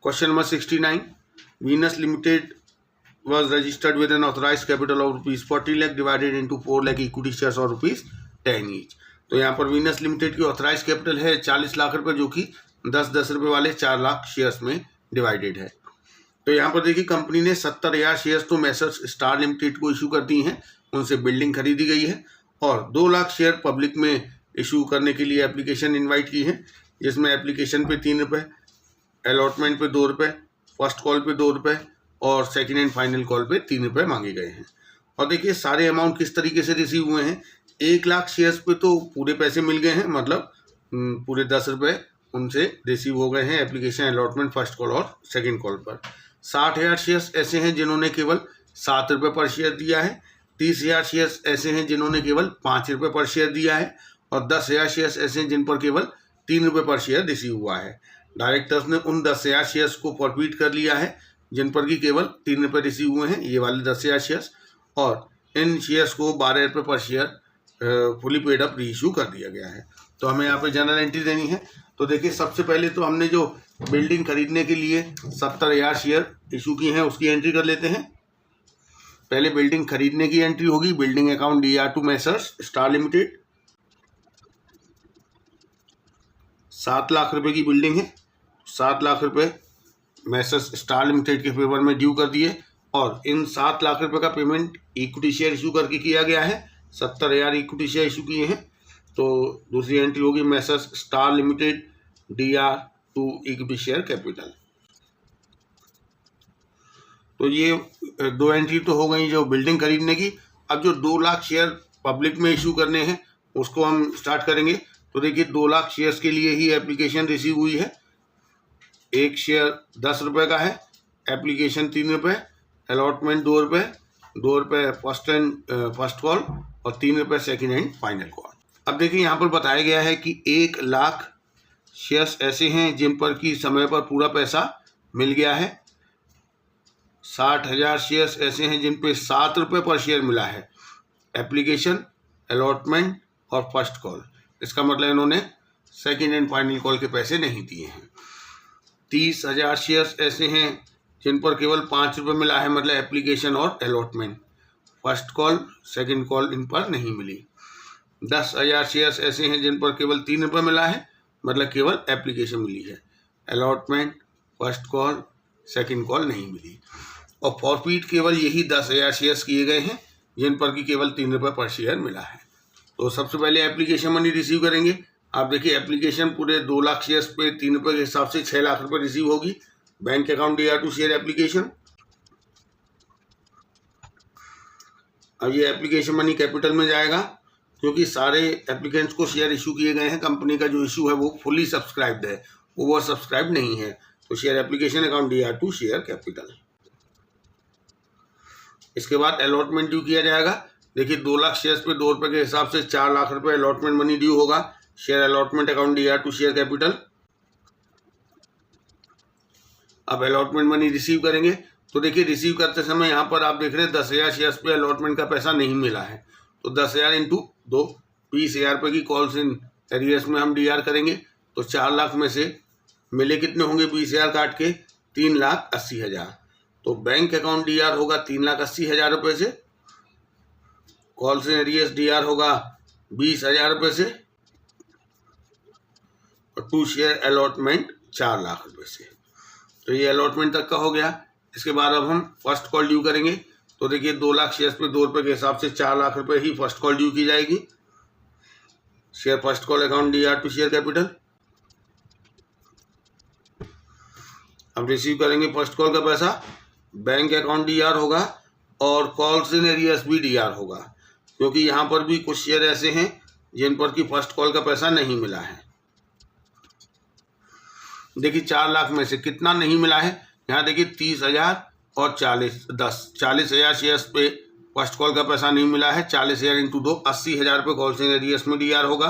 Question number 69. Venus Limited was registered with an authorized capital of rupees 40 lakh divided into 4 lakh equity shares और rupees 10 each. तो यहाँ पर Venus limited की authorise capital है 40 लाख रुपए, जो कि 10-10 रुपए वाले 4 लाख शेयर्स में डिवाइडेड है। तो यहाँ पर देखिए कंपनी ने 70,000 शेयर्स तो मैसर्स स्टार लिमिटेड को इशू कर दी हैं, उनसे बिल्डिंग खरीदी गई है और 2 लाख शेयर पब्लिक में इशू करने के लिए एप्लीकेशन इनवाइट की है, जिसमें एप्लीकेशन पे 3 रुपये, अलॉटमेंट पे 2 रुपये, फर्स्ट कॉल पे 2 रुपये और सेकेंड एंड फाइनल कॉल पे 3 रुपये मांगे गए हैं। और देखिए सारे अमाउंट किस तरीके से रिसीव हुए हैं। 1 लाख शेयर्स पे तो पूरे पैसे मिल गए हैं, मतलब पूरे 10 रुपये उनसे रिसीव हो गए हैं एप्लीकेशन, अलॉटमेंट, फर्स्ट कॉल और सेकेंड कॉल पर। 60,000 शेयर्स ऐसे हैं जिन्होंने केवल 7 रुपये पर शेयर दिया है। 30,000 शेयर्स ऐसे हैं जिन्होंने केवल 5 रुपये पर शेयर दिया है और 10,000 शेयर्स ऐसे हैं जिन पर केवल 3 रुपये पर शेयर रिसीव हुआ है। डायरेक्टर्स ने उन 10,000 शेयर्स को फॉरफीट कर लिया है जिन पर कि केवल 3 रुपये रिसीव हुए हैं, ये वाले 10,000 शेयर्स, और इन शेयर्स को 12 रुपये पर शेयर फुली पेड अप री इशू कर दिया गया है। तो हमें यहाँ पे जनरल एंट्री देनी है। तो देखिए सबसे पहले तो हमने जो बिल्डिंग खरीदने के लिए 70,000 शेयर इशू किए हैं उसकी एंट्री कर लेते हैं। पहले बिल्डिंग खरीदने की एंट्री होगी, building account DR2 Messrs star limited. 7 lakh रुपए की बिल्डिंग है, 7 लाख रुपए मैसर्स स्टार लिमिटेड के फेवर में ड्यू कर दिए और इन 7 लाख रुपए का पेमेंट इक्विटी शेयर इशू करके किया गया है। 70,000 इक्विटी शेयर इशू किए हैं। तो दूसरी एंट्री होगी Messrs star limited DR2 equity share capital. तो ये 2 एंट्री तो हो गई जो बिल्डिंग खरीदने की। अब जो 2 लाख शेयर पब्लिक में इशू करने हैं उसको हम स्टार्ट करेंगे। तो देखिए 2 लाख शेयर्स के लिए ही एप्लीकेशन रिसीव हुई है। एक शेयर 10 रुपये का है, एप्लीकेशन 3 रुपये, अलॉटमेंट 2 रुपये, 2 रुपये फर्स्ट कॉल और 3 रुपये सेकेंड एंड फाइनल कॉल। अब देखिए यहाँ पर बताया गया है कि 1 लाख शेयर्स ऐसे हैं जिन पर कि समय पर पूरा पैसा मिल गया है। 60,000 शेयर्स ऐसे हैं जिन पे 7 रुपये पर शेयर मिला है, एप्लीकेशन, अलॉटमेंट और फर्स्ट कॉल। इसका मतलब इन्होंने सेकेंड एंड फाइनल कॉल के पैसे नहीं दिए हैं। 30,000 शेयर्स ऐसे हैं जिन पर केवल 5 रुपये मिला है, मतलब एप्लीकेशन और allotment, first call second call in पर नहीं मिली। 10,000 शेयर्स ऐसे हैं जिन पर केवल 3 रुपये मिला है, मतलब केवल एप्लीकेशन मिली है, allotment, first call, second call नहीं मिली। और फॉरफीट केवल यही 10,000 शेयर्स किए गए हैं जिन पर कि केवल 3 रुपये पर शेयर मिला है। तो सबसे पहले एप्लीकेशन मनी रिसीव करेंगे। आप देखिए एप्लीकेशन पूरे 2 लाख शेयर्स पे 3 रुपये के हिसाब से 6 लाख रुपये रिसीव होगी। Bank account DR2 share application. अब ये एप्लीकेशन मनी कैपिटल में जाएगा क्योंकि सारे एप्लीकेंट्स को शेयर इशू किए गए हैं। कंपनी का जो इशू है वो फुली सब्सक्राइब्ड है, ओवर सब्सक्राइब नहीं है। तो share application account DR2 share capital. इसके बाद अलॉटमेंट ड्यू किया जाएगा। देखिए 2 लाख शेयर्स पे 2 रुपये के हिसाब से 4 लाख रुपये अलॉटमेंट मनी ड्यू होगा। Share allotment account DR2 share capital. अब अलॉटमेंट मनी रिसीव करेंगे। तो देखिए रिसीव करते समय यहाँ पर आप देख रहे हैं 10,000 शेयर्स पे अलॉटमेंट का पैसा नहीं मिला है। तो 10,000 इंटू 2, 20,000 रुपये की कॉल्स इन एरियर्स में हम DR करेंगे। तो 4 लाख में से मिले कितने होंगे 20,000 काट के? 3,80,000। तो बैंक अकाउंट DR होगा 3,80,000 रुपये से, कॉल्स इन एरियर्स DR होगा 20,000 रुपये से और 2 शेयर अलॉटमेंट 4 लाख रुपये से। तो ये अलॉटमेंट तक का हो गया। इसके बाद अब हम फर्स्ट कॉल ड्यू करेंगे। तो देखिए 2 लाख शेयर्स पे 2 रुपये के हिसाब से 4 लाख रुपये ही फर्स्ट कॉल ड्यू की जाएगी। Share first call account DR2 share capital. अब रिसीव करेंगे फर्स्ट कॉल का पैसा। बैंक अकाउंट DR होगा और कॉल्स इन एरियर्स भी DR होगा क्योंकि यहाँ पर भी कुछ शेयर ऐसे हैं जिन पर कि फर्स्ट कॉल का पैसा नहीं मिला है। देखिए 4 लाख में से कितना नहीं मिला है, यहाँ देखिए 30,000 और 40,000 शेयर्स पे फर्स्ट कॉल का पैसा नहीं मिला है। 40,000 इंटू 2, 80,000 रुपये कॉल्स इन एरियर्स में DR होगा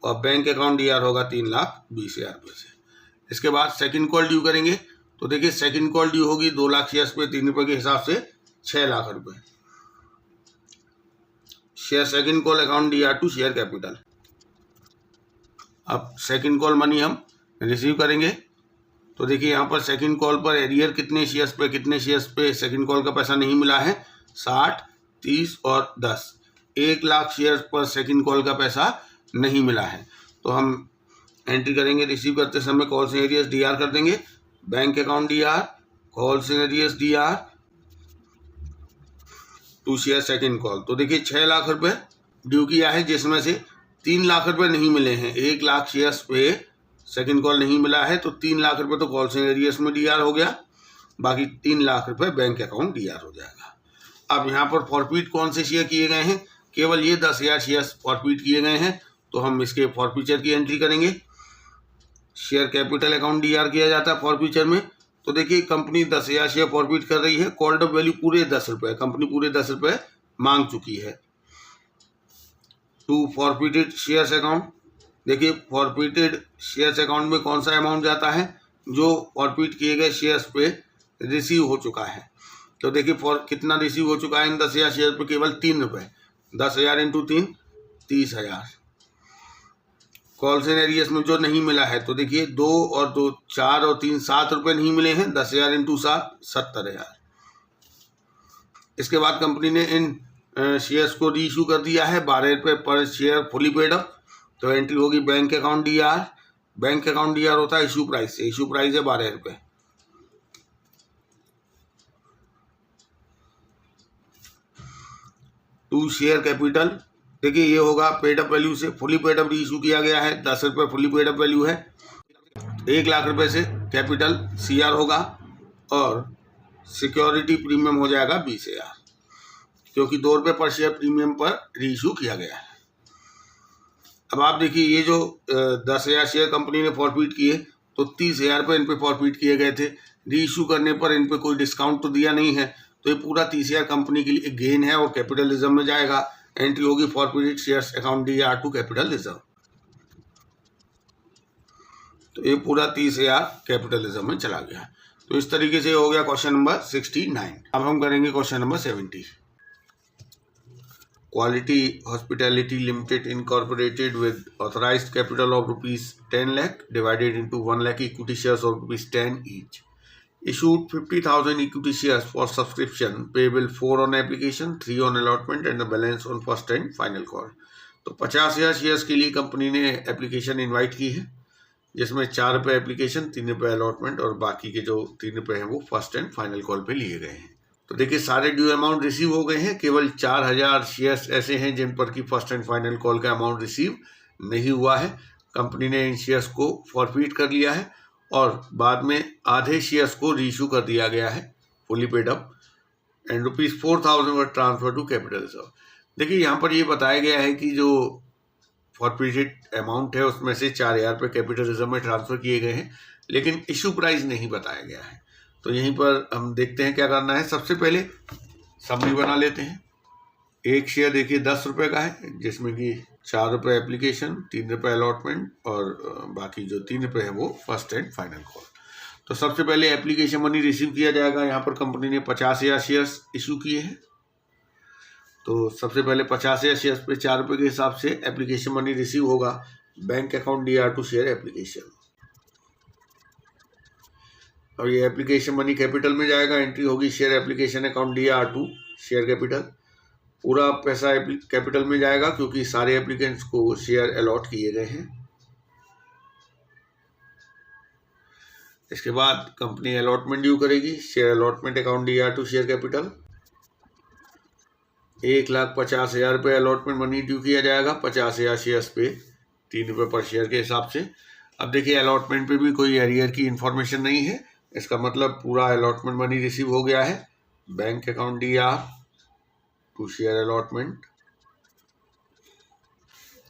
और बैंक अकाउंट DR होगा 3,20,000 रुपये से। इसके बाद सेकंड कॉल ड्यू करेंगे। तो देखिए सेकंड कॉल ड्यू होगी 2 लाख शेयर्स पे 3 रुपये के हिसाब से 6 लाख रुपये। Share second call account DR2 share capital. अब सेकंड कॉल मनी हम रिसीव करेंगे। तो देखिए यहाँ पर सेकंड कॉल पर एरियर कितने शेयर्स पे सेकंड कॉल का पैसा नहीं मिला है, 60, 30 और 10, 1 लाख शेयर्स पर सेकंड कॉल का पैसा नहीं मिला है। तो हम एंट्री करेंगे, रिसीव करते समय कॉल्स एंड एरियर्स DR कर देंगे, bank account DR, calls and arrears DR to share second call. तो देखिए 6 लाख रुपए ड्यू किया है, जिसमें से 3 लाख रुपए नहीं मिले हैं। 1 लाख शेयर्स पे सेकंड कॉल नहीं मिला है, तो 3 लाख रुपए तो कॉल्स एंड एरियर्स में DR हो गया, बाकी 3 लाख रुपए बैंक अकाउंट DR हो जाएगा। अब यहाँ पर फॉरफीट कौन से शेयर किए गए हैं, केवल ये 10,000 शेयर्स फॉरफीट किए गए हैं, तो हम इसके फॉरफीचर की एंट्री करेंगे। शेयर कैपिटल अकाउंट DR किया जाता है फॉरफीचर में। तो देखिए कंपनी 10,000 शेयर फॉरफीट कर रही है, कॉल्ड अप वैल्यू पूरे 10 रुपये, कंपनी पूरे 10 रुपये मांग चुकी है। टू फॉरफिटेड शेयर्स अकाउंट, देखिए फॉरफिटेड शेयर्स अकाउंट में कौन सा अमाउंट जाता है, जो फॉरफिट किए गए शेयर्स पे रिसीव हो चुका है। तो देखिए कितना रिसीव हो चुका है इन 10,000 शेयर पे, केवल 3 रुपये, 10,000 इंटू 3, 30,000। कॉल्स एंड एरियर्स में जो नहीं मिला है, तो देखिए 2 और 2, 4 और 3, 7 रुपये नहीं मिले हैं, 10,000 इंटू 7, 70,000। इसके बाद कंपनी ने इन शेयर्स को रीइशू कर दिया है 12 रुपये पर शेयर फुली पेड अप। तो एंट्री होगी bank account DR, bank account DR होता है इशू प्राइस से, इशू प्राइस है 12 रुपये। टू शेयर कैपिटल, देखिए ये होगा पेड अप वैल्यू से, फुली पेड अप रीइशू किया गया है, 10 रुपये फुली पेड अप वैल्यू है। 1 लाख रुपए से कैपिटल CR होगा और सिक्योरिटी प्रीमियम हो जाएगा 20,000, क्योंकि 2 रुपये पर शेयर प्रीमियम पर रीइशू किया गया है। अब आप देखिए ये जो 10,000 शेयर कंपनी ने फॉरफीट किए, तो 30,000 रुपये इन पे फॉरफीट किए गए थे। रीइशू करने पर इन पे कोई डिस्काउंट तो दिया नहीं है, तो ये पूरा 30,000 कंपनी के लिए गेन है और कैपिटलिज्म में जाएगा। एंट्री होगी forfeited shares account DR to capitalism. तो ये पूरा 30,000 कैपिटलिज्म में चला गया। तो इस तरीके से हो गया क्वेश्चन नंबर 69। अब हम करेंगे question number 70। Quality hospitality limited incorporated with authorised capital of ₹10 lakh divided into 1 lakh equity shares of ₹10 each. Issued 50,000 equity shares for subscription payable 4 on application, 3 on allotment and the balance on first and final call। तो 50,000 shares के लिए company ने application invite की है, जिसमें 4 रुपये application, 3 रुपये allotment और बाकी के जो 3 रुपये हैं वो फर्स्ट एंड फाइनल कॉल पे लिए गए हैं। तो देखिए सारे ड्यू अमाउंट रिसीव हो गए हैं, केवल 4,000 शेयर्स ऐसे हैं जिन पर कि फर्स्ट एंड फाइनल कॉल का अमाउंट रिसीव नहीं हुआ है। कंपनी ने इन शेयर्स को फॉरफीट कर लिया है और बाद में आधे शेयर्स को रीइशू कर दिया गया है fully paid up and ₹4,000 were transfer to capital reserve. देखिए यहाँ पर ये बताया गया है कि जो फॉरफिटेड अमाउंट है उसमें से 4,000 रुपये कैपिटल रिजर्व में ट्रांसफर किए गए हैं, लेकिन इशू प्राइस नहीं बताया गया है। तो यहीं पर हम देखते हैं क्या करना है। सबसे पहले समरी बना लेते हैं। एक शेयर देखिए 10 रुपये का है, जिसमें कि 4 रुपये एप्लीकेशन, 3 रुपये अलॉटमेंट और बाकी जो 3 रुपये है वो फर्स्ट एंड फाइनल कॉल। तो सबसे पहले एप्लीकेशन मनी रिसीव किया जाएगा। यहाँ पर कंपनी ने 50,000 शेयर्स इशू किए हैं, तो सबसे पहले 50,000 शेयर्स पे 4 रुपये के हिसाब से एप्लीकेशन मनी रिसीव होगा bank account DR to share application. और ये एप्लीकेशन मनी कैपिटल में जाएगा। एंट्री होगी share application account DR to share capital. पूरा पैसा कैपिटल में जाएगा क्योंकि सारे एप्लीकेंट्स को शेयर अलॉट किए गए हैं। इसके बाद कंपनी अलॉटमेंट ड्यू करेगी, share allotment account DR to share capital. 1,50,000 रुपये अलॉटमेंट मनी ड्यू किया जाएगा 50,000 शेयर्स पे 3 रुपये पर शेयर के हिसाब से। अब देखिए अलॉटमेंट पे भी कोई एरियर की इन्फॉर्मेशन नहीं है, इसका मतलब पूरा अलॉटमेंट मनी रिसीव हो गया है bank account DR to share allotment.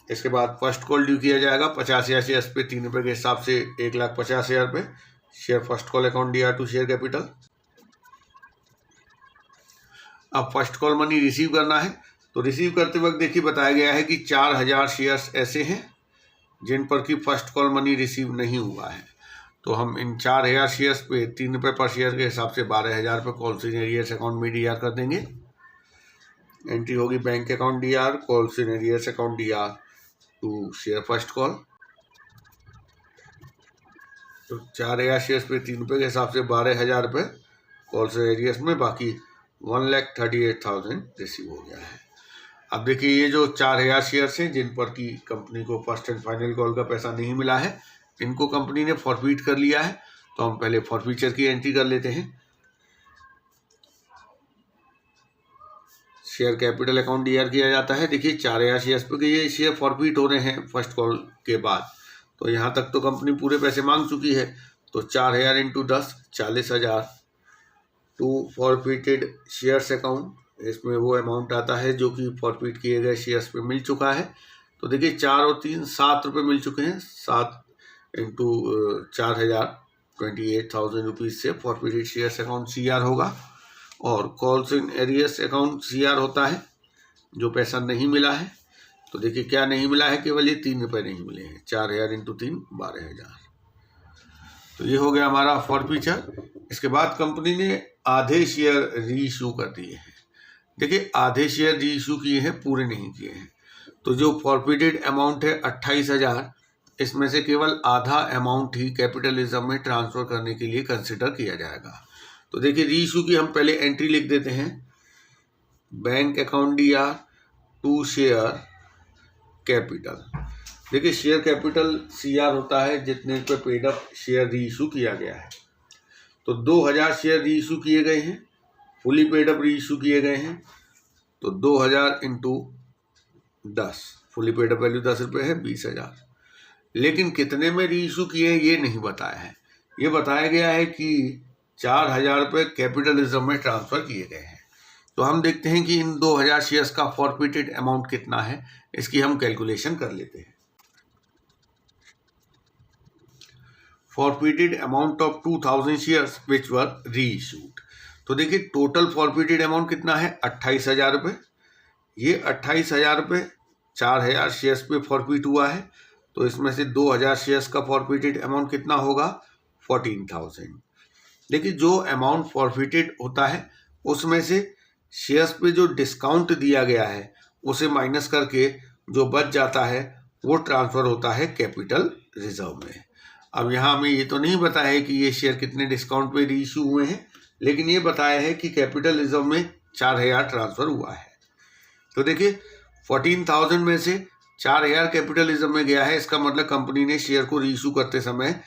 इसके बाद फर्स्ट कॉल ड्यू किया जाएगा 50,000 शेयर्स पे 3 रुपये के हिसाब से 1,50,000 रुपये share first call account DR to share capital. अब फर्स्ट कॉल मनी रिसीव करना है, तो रिसीव करते वक्त देखिए बताया गया है कि 4,000 शेयर्स ऐसे हैं जिन पर कि फर्स्ट कॉल मनी रिसीव नहीं हुआ है। तो हम इन 4,000 शेयर्स पे 3 रुपये पर शेयर के हिसाब से 12,000 रुपये कॉल्स इन एरियर्स अकाउंट में DR कर देंगे। एंट्री होगी bank account DR, calls in arrears account DR to share first call. तो 4000 शेयर्स पे 3 रुपये के हिसाब से 12,000 रुपये कॉल से एरियस में, बाकी 1,38,000 रिसीव हो गया है। अब देखिए ये जो 4000 शेयर्स हैं जिन पर की कंपनी को फर्स्ट एंड फाइनल कॉल का पैसा नहीं मिला है, इनको कंपनी ने फॉरफीट कर लिया है। तो हम पहले फॉरफीचर की एंट्री कर लेते हैं। शेयर कैपिटल अकाउंट डीआर किया जाता है। देखिए 4000 शेयर्स पे ये शेयर फॉरफीट हो रहे हैं फर्स्ट कॉल के बाद, तो यहाँ तक तो कंपनी पूरे पैसे मांग चुकी है। तो 4000 into 10 40,000 to forfeited shares account, इसमें वो अमाउंट आता है जो कि फॉरफिट किए गए शेयर्स पे मिल चुका है। तो देखिए 4 और 3 7 रुपये मिल चुके हैं। 7 इंटू 4000 28,000 रुपीज़ से फॉरफिटेड शेयर्स अकाउंट CR होगा। और calls in areas account CR होता है जो पैसा नहीं मिला है। तो देखिए क्या नहीं मिला है, केवल ये 3 रुपये नहीं मिले हैं। 4000 इंटू 3 12,000। तो ये हो गया हमारा फॉरफीचर। इसके बाद कंपनी ने आधे शेयर री इशू कर दिए हैं। देखिए आधे शेयर री इशू किए हैं, पूरे नहीं किए हैं। तो जो फॉरफिटेड अमाउंट है 28,000, इसमें से केवल आधा अमाउंट ही कैपिटलिज्म में ट्रांसफ़र करने के लिए कंसिडर किया जाएगा। तो देखिए री इशू की हम पहले एंट्री लिख देते हैं। Bank account DR to share capital. देखिए शेयर कैपिटल CR होता है जितने पे paid up share reissue किया गया है। तो 2000 शेयर री इशू किए गए हैं, फुली पेड अप री इशू किए गए हैं। तो 2000 into 10, fully paid up value 10 रुपये है, 20,000। लेकिन कितने में री इशू किए हैं ये नहीं बताया है। ये बताया गया है कि 4000 रुपये कैपिटलिज्म में ट्रांसफ़र किए गए हैं। तो हम देखते हैं कि इन 2000 शेयर्स का फॉरफिटेड अमाउंट कितना है, इसकी हम कैलकुलेशन कर लेते हैं। Forfeited amount of 2000 shares which were reissued. तो देखिए टोटल फॉरफिटेड अमाउंट कितना है, 28,000 रुपये। ये 28,000 रुपये 4000 शेयर्स पे फॉरफिट हुआ है। तो इसमें से 2000 शेयर्स का फॉरफिटेड अमाउंट कितना होगा, 14,000। देखिए जो अमाउंट फॉरफिटेड होता है उसमें से शेयर्स पे जो डिस्काउंट दिया गया है उसे माइनस करके जो बच जाता है वो ट्रांसफ़र होता है कैपिटल रिजर्व में। अब यहाँ हमें ये तो नहीं बताया है कि ये शेयर कितने डिस्काउंट पे री इशू हुए हैं, लेकिन ये बताया है कि कैपिटल रिजर्व में 4000 ट्रांसफ़र हुआ है। तो देखिए 14,000 में से 4000 कैपिटल रिजर्व में गया है। इसका मतलब कंपनी ने शेयर को री इशू करते समय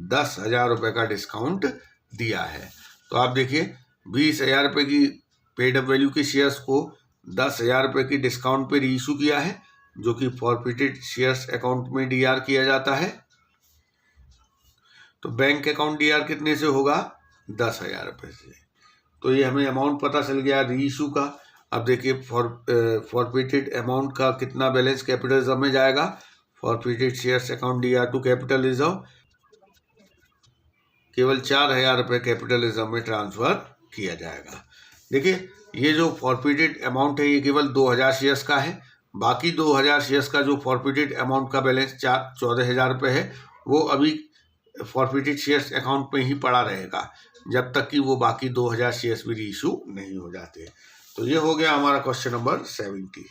10,000 रुपये का डिस्काउंट दिया है। तो आप देखिए 20,000 रुपये की पेड अप वैल्यू के शेयर्स को 10,000 रुपये की डिस्काउंट पे री इशू किया है, जो कि फॉरफिटेड शेयर्स अकाउंट में डीआर किया जाता है। तो बैंक अकाउंट डीआर कितने से होगा, 10,000 रुपये से। तो ये हमें अमाउंट पता चल गया री इशू का। अब देखिए फॉरफिटेड अमाउंट का कितना बैलेंस कैपिटल रिजर्व में जाएगा। Forfeited shares account DR to capital reserve, केवल 4000 रुपये कैपिटल रिजर्व में ट्रांसफ़र किया जाएगा। देखिए ये जो फॉरफिटेड अमाउंट है ये केवल 2000 शेयर्स का है। बाकी 2000 शेयर्स का जो फॉरफिटेड अमाउंट का बैलेंस 14,000 रुपये है, वो अभी फॉरफिटेड शेयर्स अकाउंट में ही पड़ा रहेगा जब तक कि वो बाकी 2000 शेयर्स भी री इशू नहीं हो जाते। तो ये हो गया हमारा क्वेश्चन नंबर 70।